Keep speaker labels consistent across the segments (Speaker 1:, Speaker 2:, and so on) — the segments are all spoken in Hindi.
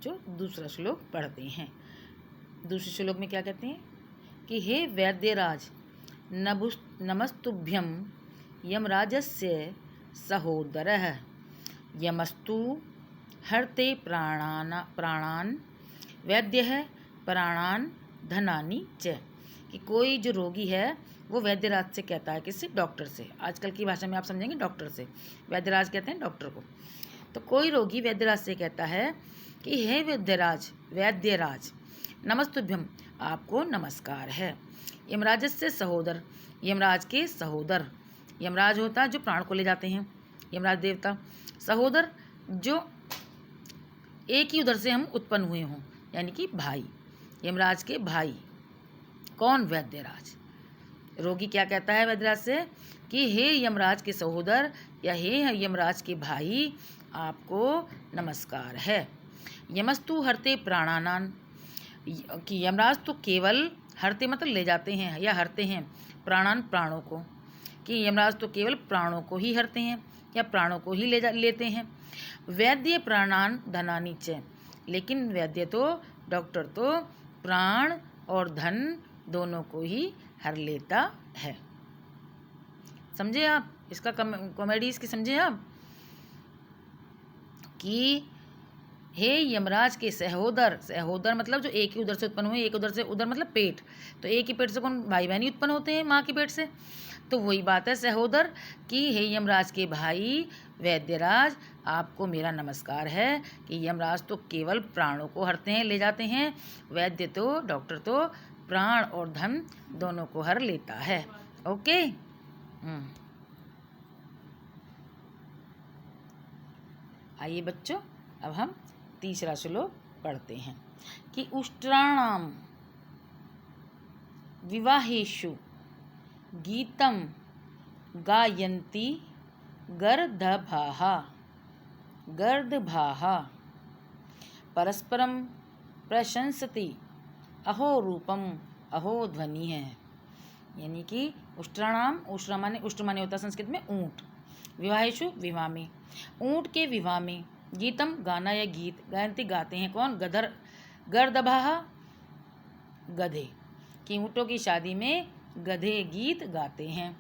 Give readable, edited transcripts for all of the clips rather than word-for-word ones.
Speaker 1: बच्चों दूसरा श्लोक पढ़ते हैं। दूसरे श्लोक में क्या कहते हैं कि हे वैद्यराज नमस्तुभ्यं यमराजस्य सहोदरः यमस्तु हरते प्राणान वैद्यः प्राणान धनानि च। कि कोई जो रोगी है वो वैद्यराज से कहता है, किससे? डॉक्टर से। आजकल की भाषा में आप समझेंगे डॉक्टर से, वैद्यराज कहते हैं डॉक्टर को। तो कोई रोगी वैद्यराज से कहता है कि हे वैद्यराज नमस्तुभ्यम, आपको नमस्कार है। यमराज से सहोदर, यमराज के सहोदर। यमराज होता है जो प्राण को ले जाते हैं, यमराज देवता। सहोदर जो एक ही उधर से हम उत्पन्न हुए हों, यानी कि भाई, यमराज के भाई। कौन? वैद्यराज। रोगी क्या कहता है वैद्यराज से कि हे यमराज के सहोदर या हे यमराज के भाई, आपको नमस्कार है। यमस्तु हरते प्राणानान, कि यमराज तो केवल हरते मतलब ले जाते हैं या हरते हैं, प्राणान प्राणों को, कि यमराज तो केवल प्राणों को ही हरते हैं या प्राणों को ही लेते हैं। वैद्य प्राणान धनानि च, लेकिन वैद्य तो डॉक्टर तो प्राण और धन दोनों को ही हर लेता है। समझे आप इसका कॉमेडी इसकी? समझे आप कि हे यमराज के सहोदर, सहोदर मतलब जो एक ही उधर से उत्पन्न हुए, एक उधर से, उधर मतलब पेट, तो एक ही पेट से कौन? भाई बहन ही उत्पन्न होते हैं माँ के पेट से। तो वही बात है सहोदर कि हे यमराज के भाई वैद्यराज, आपको मेरा नमस्कार है कि यमराज तो केवल प्राणों को हरते हैं, ले जाते हैं, वैद्य तो डॉक्टर तो प्राण और धन दोनों को हर लेता है। ओके। आइए बच्चों, अब हम तीसरा श्लोक पढ़ते हैं कि उष्ट्राणाम विवाहेषु गीतम गायन्ति गर्दभाः परस्परम प्रशंसति अहो रूपम अहो ध्वनि है। यानी कि उष्ट्राणाम, उष्ट्रा माने होता संस्कृत में ऊँट, विवाहेषु विवाह में, ऊँट के विवाह में, गीतम गाना या गीत, गायन्ति गाते हैं कौन? गर्दभाः गधे, कि ऊँटों की शादी में गधे गीत गाते हैं।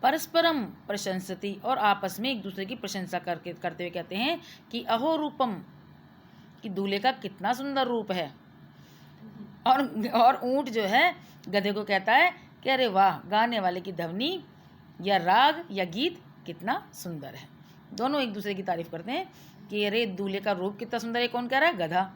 Speaker 1: परस्परम प्रशंसति, और आपस में एक दूसरे की प्रशंसा करते हुए कहते हैं कि अहो रूपम, कि दूल्हे का कितना सुंदर रूप है। और ऊँट जो है गधे को कहता है कि अरे वाह, गाने वाले की ध्वनि या राग या गीत कितना सुंदर है। दोनों एक दूसरे की तारीफ करते हैं कि अरे दूल्हे का रूप कितना सुंदर है। कौन कह रहा है? गधा।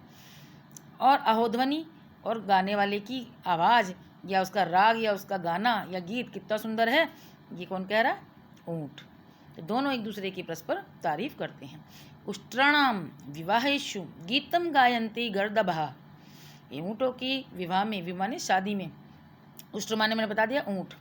Speaker 1: और अहोध्वनि, और गाने वाले की आवाज़ या उसका राग या उसका गाना या गीत कितना सुंदर है, ये कौन कह रहा है? ऊँट। तो दोनों एक दूसरे की परस्पर तारीफ करते हैं। उष्ट्राणाम विवाहेषु गीतम गायन्ति गर्दभाः, ऊँटों की विवाह में, विवाह ने शादी में, उष्ट्र माने मैंने बता दिया ऊँट,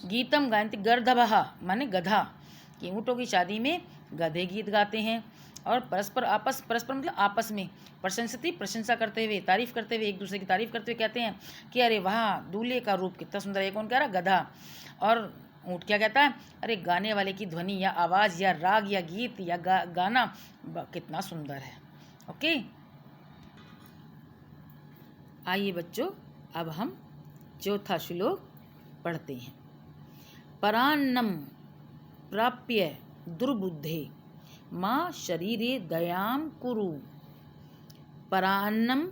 Speaker 1: गीतम गायन्ति गर्दभाः माने गधा, कि ऊँटों की शादी में गधे गीत गाते हैं। और परस्पर मतलब आपस में, प्रशंसति प्रशंसा करते हुए, तारीफ करते हुए, एक दूसरे की तारीफ करते हुए कहते हैं कि अरे वाह, दूल्हे का रूप कितना सुंदर है। कौन कह रहा? गधा। और ऊँट क्या कहता है? अरे गाने वाले की ध्वनि या आवाज़ या राग या गीत या गाना कितना सुंदर है। ओके। आइए बच्चों, अब हम चौथा श्लोक पढ़ते हैं। परान्नम प्राप्य दुर्बुद्धे माँ शरीरे दयां कुरु, परान्नम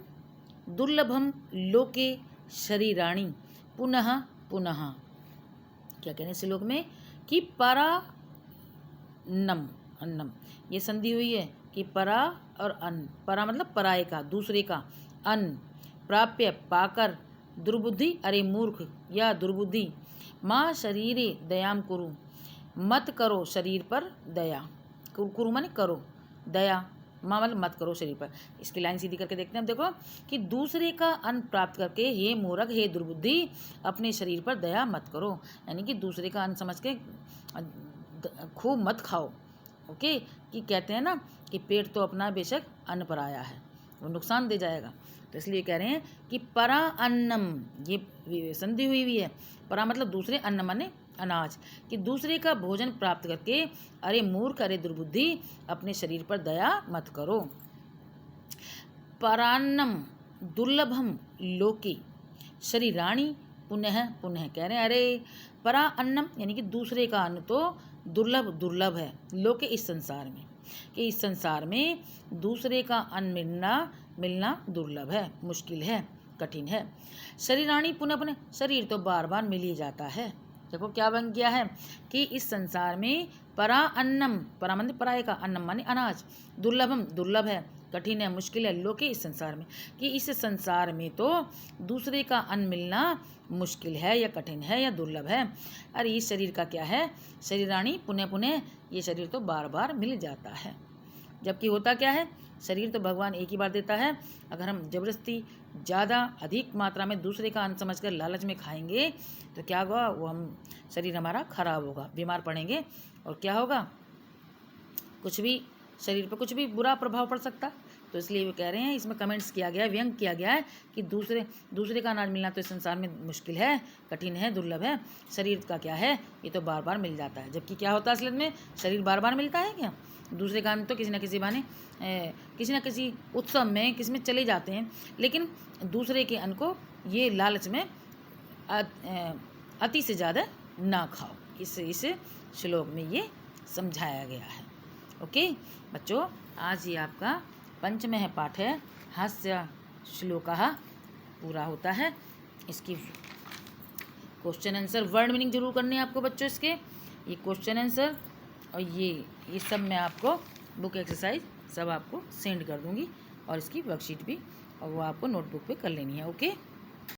Speaker 1: दुर्लभम लोके शरीराणि पुनः पुनः। क्या कहने इस श्लोक में कि परान्नम, अन्नम, ये संधि हुई है कि परा और अन्न, परा मतलब पराये का, दूसरे का, अन्न, प्राप्य पाकर, दुर्बुद्धि अरे मूर्ख या दुर्बुद्धि, माँ शरीरे दयाम कुरु, मत करो शरीर पर दया, कुरु माने करो, दया, माँ मतलब मत करो शरीर पर। इसकी लाइन सीधी करके देखते हैं। अब देखो कि दूसरे का अन्न प्राप्त करके हे मूर्ख, हे दुर्बुद्धि, अपने शरीर पर दया मत करो, यानी कि दूसरे का अन्न समझ के खूब मत खाओ। ओके। कि कहते हैं ना कि पेट तो अपना बेशक अन्न पर आया है, वो नुकसान दे जाएगा। तो इसलिए कह रहे हैं कि परा अन्नम, ये संधि हुई है। परा मतलब दूसरे, अन्न माने अनाज, कि दूसरे का भोजन प्राप्त करके अरे मूर्ख, अरे दुर्बुद्धि, अपने शरीर पर दया मत करो। परान्नम दुर्लभम लोके शरीराणि पुनः पुनः। कह रहे हैं अरे परा अन्नम यानी कि दूसरे का अन्न तो दुर्लभ है लोके इस संसार में, कि इस संसार में दूसरे का अन्न मिलना दुर्लभ है, मुश्किल है, कठिन है। शरीराणि पुनः पुनः, शरीर तो बार बार मिल ही जाता है। देखो क्या बन गया है कि इस संसार में परा अन्नम, परा माने पराये का, अन्नम माने अनाज, दुर्लभम दुर्लभ है, कठिन है, मुश्किल है, लोके इस संसार में, कि इस संसार में तो दूसरे का अन्न मिलना मुश्किल है या कठिन है या दुर्लभ है। अरे इस शरीर का क्या है, शरीराणि पुनः पुनः, ये शरीर तो बार बार मिल जाता है। जबकि होता क्या है, शरीर तो भगवान एक ही बार देता है। अगर हम जबरदस्ती ज़्यादा अधिक मात्रा में दूसरे का अन्न समझकर लालच में खाएंगे तो क्या होगा, वो हम शरीर हमारा खराब होगा, बीमार पड़ेंगे और क्या होगा, कुछ भी शरीर पर कुछ भी बुरा प्रभाव पड़ सकता। तो इसलिए वो कह रहे हैं, इसमें कमेंट्स किया गया है, व्यंग किया गया है कि दूसरे का अनाज मिलना तो इस संसार में मुश्किल है, कठिन है, दुर्लभ है। शरीर का क्या है, ये तो बार बार मिल जाता है। जबकि क्या होता है असलियत में, शरीर बार बार मिलता है क्या, दूसरे का अन्न तो किसी न किसी बहाने किसी न किसी उत्सव में किसी में चले जाते हैं, लेकिन दूसरे के अन्न को ये लालच में अति से ज़्यादा ना खाओ। इस श्लोक में ये समझाया गया है। ओके बच्चों, आज ये आपका पंचमः पाठ है, हास्य श्लोकः पूरा होता है। इसकी क्वेश्चन आंसर वर्ड मीनिंग जरूर करने हैं आपको बच्चों। इसके ये क्वेश्चन आंसर और ये सब मैं आपको बुक एक्सरसाइज सब आपको सेंड कर दूंगी, और इसकी वर्कशीट भी, और वो आपको नोटबुक पे कर लेनी है। ओके।